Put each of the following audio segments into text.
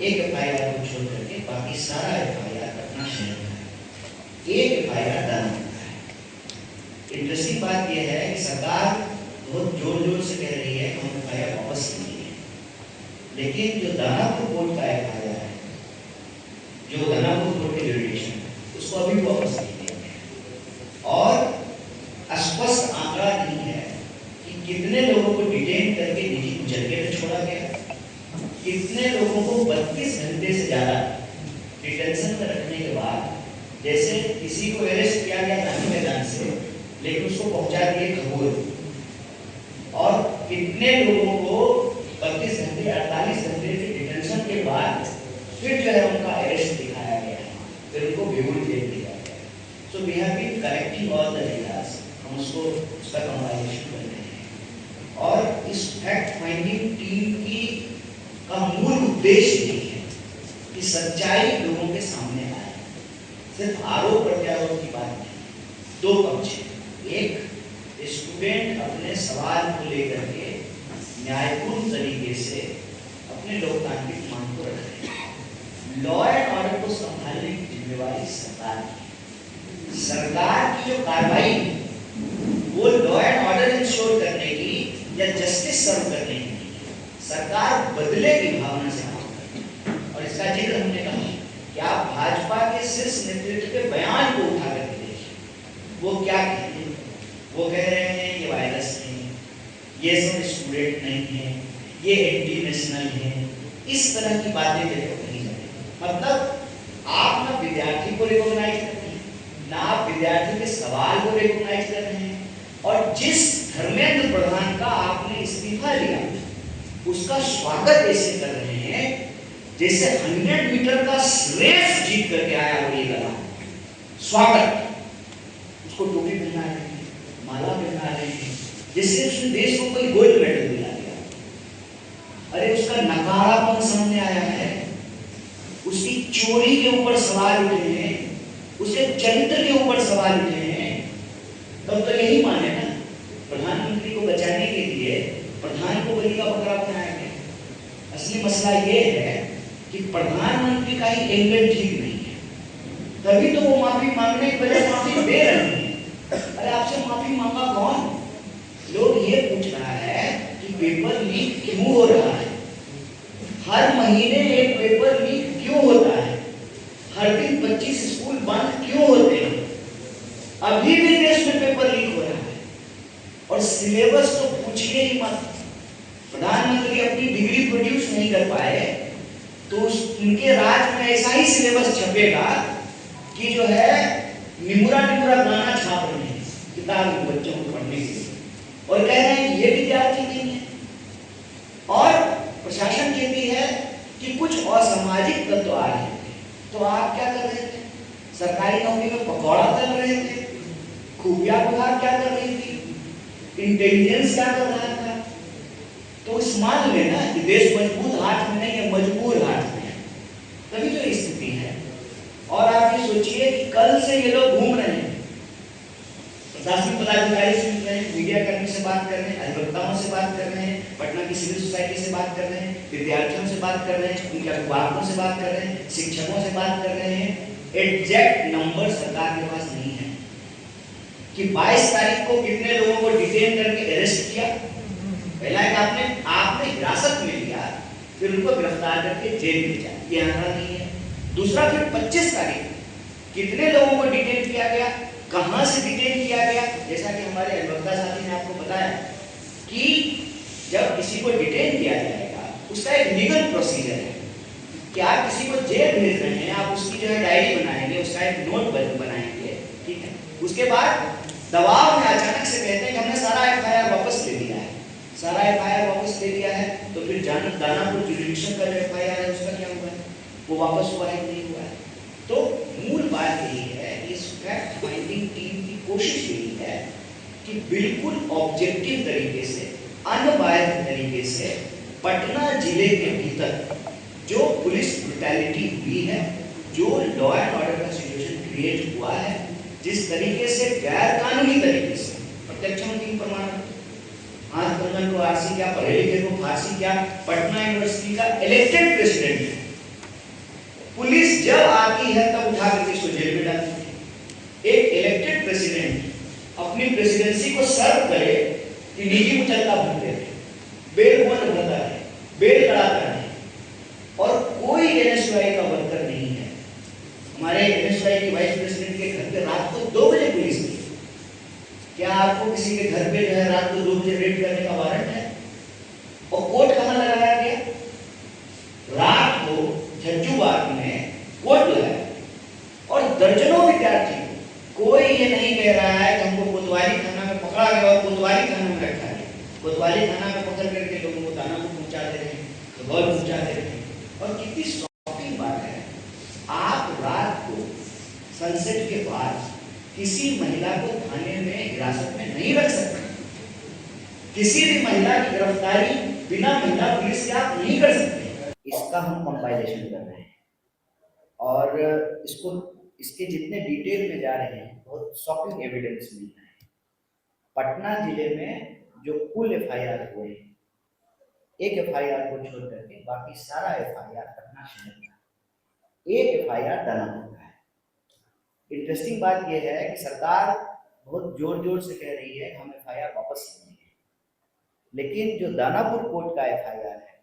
एक एफआईआर को छोड़ करके बाकी सारा एफआईआर पटना शहर का है, एक एफआईआर दानापुर का है। इंटरेस्टिंग बात यह है कि सरकार बहुत जोर जोर से कह रही है कि हम एफआईआर वापस लेंगे, लेकिन जो दानापुर कोर्ट का एफआईआर है, जो दानापुर कोर्ट के जुडिशन है, उसको अभी वापस नहीं दिया गया और स्पष्ट आंकड़ा नहीं है कि कितने लोगों को डिटेन करके निजी जगह पर छोड़ा गया, कितने लोगों को 32 घंटे से ज्यादा डिटेंशन में रखने के बाद, जैसे किसी को अरेस्ट किया गया गांधी मैदान से लेकिन उसको पहुंचा दिए खगोल, और कितने लोगों को 32 घंटे 48 घंटे की डिटेंशन के बाद फिर जो है उनका अरेस्ट दिखाया गया, फिर उनको बेगुल जेल दिया गया। So we have been collecting all the datas, हम उसका कंपाइलेशन कर रहे हैं और इस फैक्ट फाइंडिंग टीम की का मूल उद्देश्य यही है कि सच्चाई लोगों के सामने आए। सिर्फ आरोप प्रत्यारोप की बात नहीं, दो पक्ष है, एक स्टूडेंट अपने सवाल को लेकर के न्यायपूर्ण तरीके से अपने लोकतांत्रिक मांग को रख रहे हैं। लॉ एंड ऑर्डर को संभालने की जिम्मेवारी सरकार की, सरकार की जो कार्रवाई है वो लॉ एंड ऑर्डर इंश्योर करने की या जस्टिस सर्व करने की, सरकार बदले की भावना से काम करती है। और इसका जिक्र हमने कहा कि आप भाजपा के शीर्ष नेतृत्व के बयान को उठा करके देखिए, वो क्या कहते हैं। वो कह रहे हैं ये वायरस नहीं, ये सब स्टूडेंट नहीं है, ये एंटी नेशनल है, इस तरह की बातें देखो कहीं जाए। मतलब आप ना विद्यार्थी को रिकॉग्नाइज कर रहे हैं, ना आप विद्यार्थी के सवाल को रिकॉग्नाइज कर रहे हैं, और जिस धर्मेंद्र प्रधान का आपने इस्तीफा लिया उसका स्वागत ऐसे कर रहे हैं जैसे 100 मीटर का रेस जीत करके आया हो ये लगा स्वागत। उसको टोपी पहना रहे हैं, माला पहना रहे हैं, जैसे उसने देश को कोई गोल्ड मेडल दिला दिया। अरे उसका नकारापन सामने आया है, उसकी चोरी के ऊपर सवाल उठे हैं, उसके चरित्र के ऊपर सवाल उठे हैं, तब तो यही माने ना प्रधानमंत्री को बचाने के लिए प्रधान को बलि का बकरा बनाया गया। असली मसला ये है कि प्रधानमंत्री का ही एंगल ठीक नहीं है, तभी तो वो माफी मांगने के बजाय माफी दे रहे हैं। अरे आपसे माफी मांगा कौन? लोग ये पूछ रहा है कि पेपर लीक क्यों हो रहा है, हर महीने एक पेपर लीक क्यों होता है, हर दिन 25 स्कूल बंद क्यों होते हैं, अभी भी देश में पेपर लीक हो रहा है, और सिलेबस तो पूछिए ही मत। प्रधानमंत्री अपनी डिग्री प्रोड्यूस नहीं कर पाए तो उनके राज में ऐसा ही सिलेबस छपेगा कि जो है निमुरा निमुरा गाना छाप रहे हैं किताब में बच्चों को पढ़ने के लिए, और कह रहे हैं कि ये विद्यार्थी नहीं है। और प्रशासन कहती है कि कुछ असामाजिक तत्व आ रहे थे, तो आप क्या कर रहे थे? सरकारी नौकरी में पकौड़ा तल रहे थे, खुफिया विभाग क्या कर रही थी, इंटेलिजेंस क्या कर रहा था? तो इस मान लेना कि देश मजबूत हाथ में नहीं है, मजबूर हाथ में है, तभी तो स्थिति है। और आप ये सोचिए कि कल से ये लोग घूम रहे हैं, प्रशासनिक पदाधिकारी से मिल रहे हैं, मीडिया कर्मी से बात कर रहे हैं, अधिवक्ताओं से बात कर रहे हैं, पटना की सिविल सोसाइटी से बात कर रहे हैं, विद्यार्थियों से बात कर रहे हैं, उनके अभिभावकों से बात कर रहे हैं, शिक्षकों से बात कर रहे हैं। एग्जैक्ट नंबर सरकार के पास नहीं है कि 22 तारीख को कितने लोगों को डिटेन करके अरेस्ट किया। पहला एक आपने हिरासत में लिया, फिर उनको गिरफ्तार करके जेल भेजा, ये आंकड़ा नहीं है। दूसरा फिर 25 तारीख कितने लोगों को डिटेन किया गया, कहां से डिटेन किया गया। जैसा कि हमारे अधिवक्ता साथी ने आपको बताया कि जब किसी को डिटेन किया जाएगा उसका एक लीगल प्रोसीजर है कि आप किसी को जेल भेज रहे हैं, आप उसकी जो है डायरी बनाएंगे, उसका एक नोट बनाएंगे, ठीक है। उसके बाद दबाव में अचानक से कहते हैं कि हमने सारा एफआईआर वापस ले लिया है, सारा एफआईआर वापस ले लिया है, तो फिर दानापुर जुडिशन का जो एफआईआर है उसका क्या हुआ है, वो वापस हुआ है नहीं हुआ है। तो मूल बात यही है, इस फैक्ट फाइंडिंग टीम की कोशिश यही है कि बिल्कुल ऑब्जेक्टिव तरीके से, अनबायस्ड तरीके से पटना जिले के भीतर जो पुलिस ब्रुटैलिटी हुई है, जो लॉ एंड ऑर्डर का सिचुएशन क्रिएट हुआ है, जिस तरीके से गैर कानूनी तरीके से प्रत्यक्ष प्रमाण हाथ कंगन को आरसी क्या, पढ़े लिखे को फांसी क्या, पटना यूनिवर्सिटी का इलेक्टेड प्रेसिडेंट पुलिस जब आती है तब उठा करके इसको जेल में डालती है। एक इलेक्टेड प्रेसिडेंट अपनी प्रेसिडेंसी को सर्व करे कि निजी मुचलका भरते रहे, बेल बॉन्ड भरता है, बेल कराता है, और कोई एनएसयूआई का वर्कर नहीं है। हमारे एनएसयूआई की वाइस प्रेसिडेंट के घर पे रात को 2 बजे पुलिस गई। क्या आपको किसी के घर पे जो है रात को 2 बजे रेड करने का वारंट है? और कोर्ट कहाँ लगाया गया? रात को झज्जूबाग में कोर्ट लगाया और दर्जनों विद्यार्थी, कोई ये नहीं कह रहा है कि हमको कोतवाली थाना में पकड़ा गया और कोतवाली थाना में रखा गया। कोतवाली थाना में पकड़ करके लोगों को दानापुर पहुंचाते रहे, खगौल पहुंचाते रहे। और कितनी शॉकिंग बात है, आप रात को सनसेट के बाद किसी महिला को थाने में हिरासत में नहीं रख सकते। किसी भी महिला की गिरफ्तारी बिना महिला पुलिस के आप नहीं कर सकते। इसका हम कंपाइलेशन कर रहे हैं और इसके जितने डिटेल में जा रहे हैं बहुत शॉकिंग एविडेंस मिल रहा है। पटना जिले में जो कुल एफआईआर हुए, एक एफआईआर को छोड़ करके बाकी सारा एफआईआर पटना शहर का, एक एफआईआर दानापुर का है। इंटरेस्टिंग बात यह है कि सरकार बहुत जोर जोर से कह रही है हम एफआईआर वापस लेंगे, लेकिन जो दानापुर कोर्ट का एफआईआर है,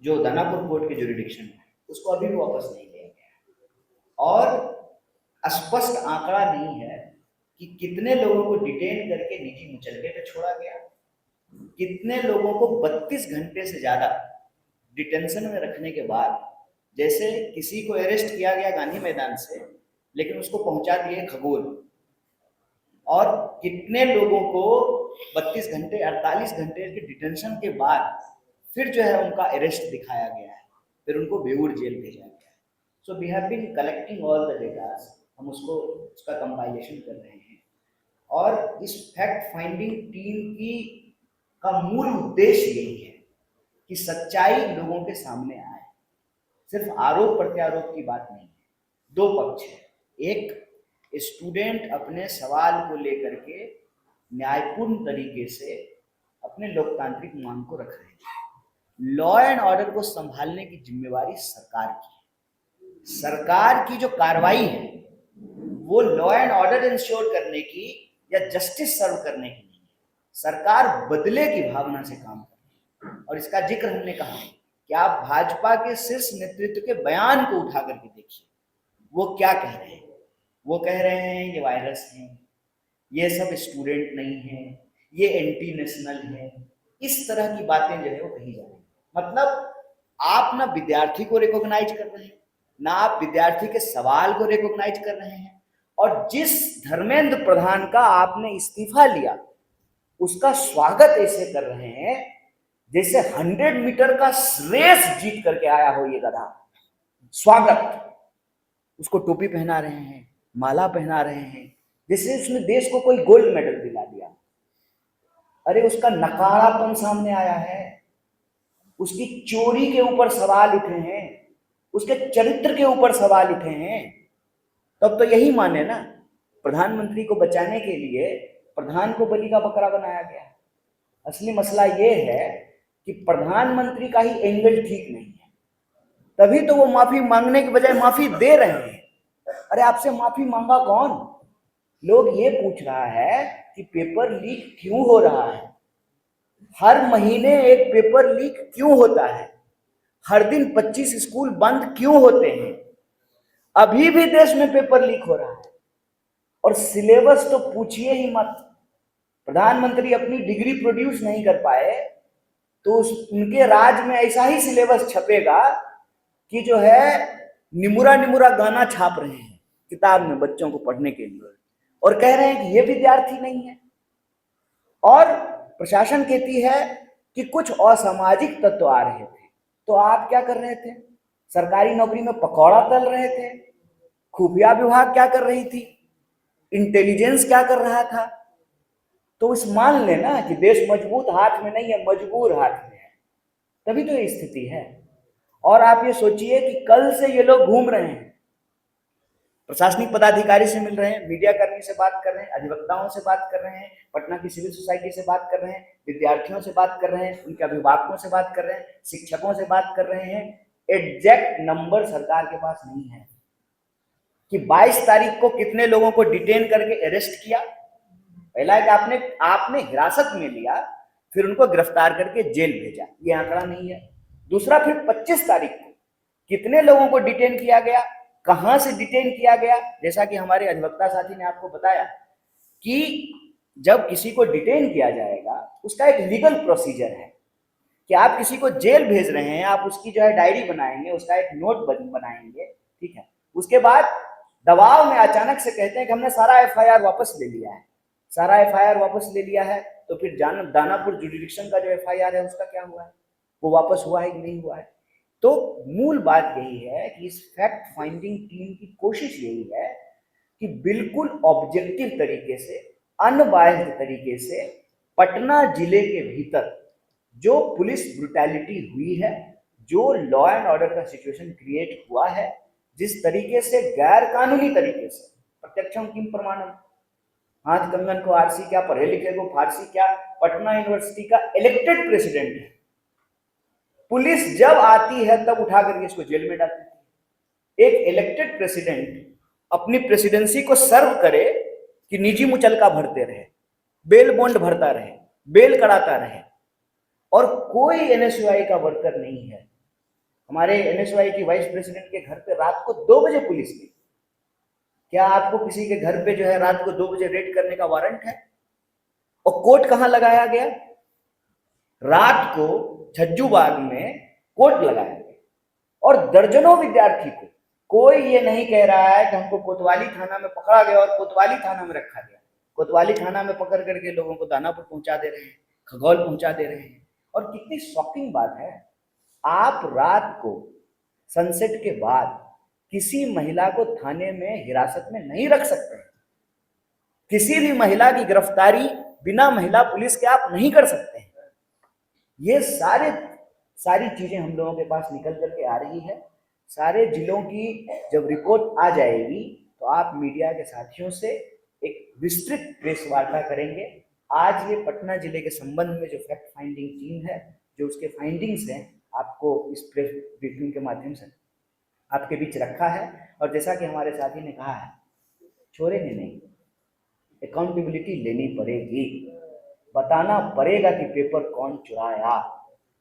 जो दानापुर कोर्ट के जुरिडिक्शन है, उसको अभी भी वापस नहीं लिया गया और स्पष्ट आंकड़ा नहीं है कि कितने लोगों को डिटेन करके निजी मुचलके पे छोड़ा गया, कितने लोगों को 32 घंटे से ज्यादा डिटेंशन में रखने के बाद, जैसे किसी को अरेस्ट किया गया गांधी मैदान से लेकिन उसको पहुंचा दिए खगोल, और कितने लोगों को 32 घंटे 48 घंटे के डिटेंशन के बाद फिर जो है उनका अरेस्ट दिखाया गया है, फिर उनको बेऊर जेल भेजा गया है। So we have been collecting all the data, हम उसका कंपाइलेशन कर रहे हैं और इस फैक्ट फाइंडिंग टीम का मूल उद्देश्य यही है कि सच्चाई लोगों के सामने आए। सिर्फ आरोप प्रत्यारोप की बात नहीं है, दो पक्ष है। एक स्टूडेंट अपने सवाल को लेकर के न्यायपूर्ण तरीके से अपने लोकतांत्रिक मांग को रख रहे हैं। लॉ एंड ऑर्डर को संभालने की जिम्मेवारी सरकार की है। सरकार की जो कार्रवाई है वो लॉ एंड ऑर्डर इंश्योर करने की या जस्टिस सर्व करने की नहीं है। सरकार बदले की भावना से काम कर रही है और इसका जिक्र हमने कहा कि आप भाजपा के शीर्ष नेतृत्व के बयान को उठा करके देखिए, वो क्या कह रहे हैं। वो कह रहे हैं ये वायरस है, ये सब स्टूडेंट नहीं है, ये एंटी नेशनल है, इस तरह की बातें जो है वो कही जा रही है। मतलब आप ना विद्यार्थी को रिकॉग्नाइज कर रहे हैं, ना आप विद्यार्थी के सवाल को रिकॉग्नाइज कर रहे हैं, और जिस धर्मेंद्र प्रधान का आपने इस्तीफा लिया उसका स्वागत ऐसे कर रहे हैं जैसे 100 मीटर का रेस जीत करके आया हो ये गधा। स्वागत, उसको टोपी पहना रहे हैं, माला पहना रहे हैं, जैसे उसने देश को कोई गोल्ड मेडल दिला दिया। अरे उसका नकारापन सामने आया है, उसकी चोरी के ऊपर सवाल उठे हैं, उसके चरित्र के ऊपर सवाल उठे हैं। तब तो यही माने ना, प्रधानमंत्री को बचाने के लिए प्रधान को बलि का बकरा बनाया गया। असली मसला ये है कि प्रधानमंत्री का ही एंगल ठीक नहीं है, तभी तो वो माफी मांगने के बजाय माफी दे रहे हैं। अरे आपसे माफी मांगा कौन? लोग ये पूछ रहा है कि पेपर लीक क्यों हो रहा है, हर महीने एक पेपर लीक क्यों होता है, हर दिन 25 स्कूल बंद क्यों होते हैं, अभी भी देश में पेपर लीक हो रहा है। और सिलेबस तो पूछिए ही मत। प्रधानमंत्री अपनी डिग्री प्रोड्यूस नहीं कर पाए तो उनके राज में ऐसा ही सिलेबस छपेगा कि जो है निमुरा निमुरा गाना छाप रहे हैं किताब में बच्चों को पढ़ने के लिए, और कह रहे हैं कि ये विद्यार्थी नहीं है। और प्रशासन कहती है कि कुछ असामाजिक तत्व आ रहे थे, तो आप क्या कर रहे थे? सरकारी नौकरी में पकौड़ा तल रहे थे? खुफिया विभाग क्या कर रही थी? इंटेलिजेंस क्या कर रहा था? तो इस मान लेना कि देश मजबूत हाथ में नहीं है, मजबूर हाथ में है, तभी तो ये स्थिति है। और आप ये सोचिए कि कल से ये लोग घूम रहे हैं, प्रशासनिक पदाधिकारी से मिल रहे हैं, मीडिया कर्मी से बात कर रहे हैं, अधिवक्ताओं से बात कर रहे हैं, पटना की सिविल सोसाइटी से बात कर रहे हैं, विद्यार्थियों से बात कर रहे हैं, उनके अभिभावकों से बात कर रहे हैं, शिक्षकों से बात कर रहे हैं, एग्जैक्ट नंबर सरकार के पास नहीं है कि 22 तारीख को कितने लोगों को डिटेन करके अरेस्ट किया। पहला है कि आपने हिरासत में लिया, फिर उनको गिरफ्तार करके जेल भेजा, ये आंकड़ा नहीं है। दूसरा, फिर 25 तारीख को कितने लोगों को डिटेन किया गया, कहां से डिटेन किया गया। जैसा कि हमारे अधिवक्ता साथी ने आपको बताया कि जब किसी को डिटेन किया जाएगा उसका एक लीगल प्रोसीजर है कि आप किसी को जेल भेज रहे हैं, आप उसकी जो है डायरी बनाएंगे, उसका एक नोट बनाएंगे, ठीक है। उसके बाद दबाव में अचानक से कहते हैं कि हमने सारा एफआईआर वापस ले लिया है। सारा एफआईआर वापस ले लिया है तो फिर दानापुर जुडिक्शन का जो एफआईआर है उसका क्या हुआ है, वो वापस हुआ है कि नहीं हुआ है। तो मूल बात यही है कि इस फैक्ट फाइंडिंग टीम की कोशिश यही है कि बिल्कुल ऑब्जेक्टिव तरीके से, अनबायस्ड तरीके से पटना जिले के भीतर जो पुलिस ब्रुटैलिटी हुई है, जो लॉ एंड ऑर्डर का सिचुएशन क्रिएट हुआ है, जिस तरीके से गैर कानूनी तरीके से प्रत्यक्षम किम प्रमाणम, हाथ कंगन को आरसी क्या, पढ़े लिखे को फारसी क्या, पटना यूनिवर्सिटी का इलेक्टेड प्रेसिडेंट है, पुलिस जब आती है तब उठा करके इसको जेल में डाल देती है। एक इलेक्टेड प्रेसिडेंट अपनी प्रेसिडेंसी को सर्व करे कि निजी मुचलका भरते रहे, बेल बॉन्ड भरता रहे, बेल कराता रहे, और कोई एनएसयूआई का वर्कर नहीं है। हमारे एनएसयूआई की वाइस प्रेसिडेंट के घर पे रात को 2 बजे पुलिस गई। क्या आपको किसी के घर पे जो है रात को 2 बजे रेड करने का वारंट है? और कोर्ट कहां लगाया गया? रात को झज्जूबाग में कोर्ट लगाया गया और दर्जनों विद्यार्थी को, कोई ये नहीं कह रहा है कि हमको कोतवाली थाना में पकड़ा गया और कोतवाली थाना में रखा गया। कोतवाली थाना में पकड़ करके लोगों को दानापुर पहुंचा दे रहे हैं, खगौल पहुंचा दे रहे हैं। और कितनी शॉकिंग बात है, आप रात को सनसेट के बाद किसी महिला को थाने में हिरासत में नहीं रख सकते। किसी भी महिला की गिरफ्तारी बिना महिला पुलिस के आप नहीं कर सकते। ये सारी चीजें हम लोगों के पास निकल करके आ रही है। सारे जिलों की जब रिपोर्ट आ जाएगी तो आप मीडिया के साथियों से एक विस्तृत प्रेस वार्ता करेंगे। आज ये पटना जिले के संबंध में जो फैक्ट फाइंडिंग टीम है, जो उसके फाइंडिंग्स हैं, आपको इस प्रेस ब्रीफिंग के माध्यम से आपके बीच रखा है। और जैसा कि हमारे साथी ने कहा है, छोड़ेंगे नहीं, अकाउंटेबिलिटी लेनी पड़ेगी, बताना पड़ेगा कि पेपर कौन चुराया,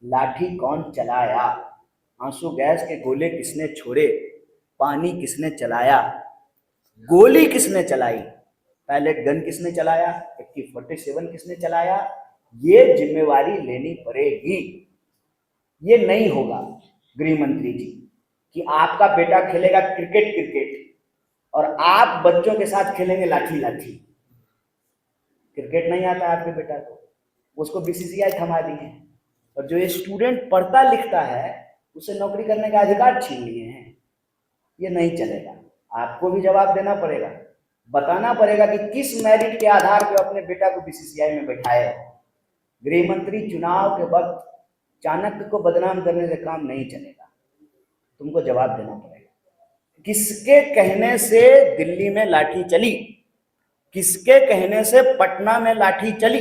लाठी कौन चलाया, आंसू गैस के गोले किसने छोड़े, पानी किसने चलाया, गोली किसने चलाई, पैलेट गन किसने चलाया, AK-47 किसने चलाया, ये जिम्मेवारी लेनी पड़ेगी। ये नहीं होगा गृह मंत्री जी कि आपका बेटा खेलेगा क्रिकेट और आप बच्चों के साथ खेलेंगे लाठी लाठी। क्रिकेट नहीं आता आपके बेटा को, उसको बीसीसीआई थमा दी है, और जो ये स्टूडेंट पढ़ता लिखता है उसे नौकरी करने का अधिकार छीन लिए हैं। ये नहीं चलेगा, आपको भी जवाब देना पड़ेगा, बताना पड़ेगा कि किस मेरिट के आधार पर अपने बेटा को बीसीसीआई में बैठाए। गृह मंत्री, चुनाव के वक्त चाणक्य को बदनाम करने से काम नहीं चलेगा, तुमको जवाब देना पड़ेगा। किसके कहने से दिल्ली में लाठी चली, किसके कहने से पटना में लाठी चली?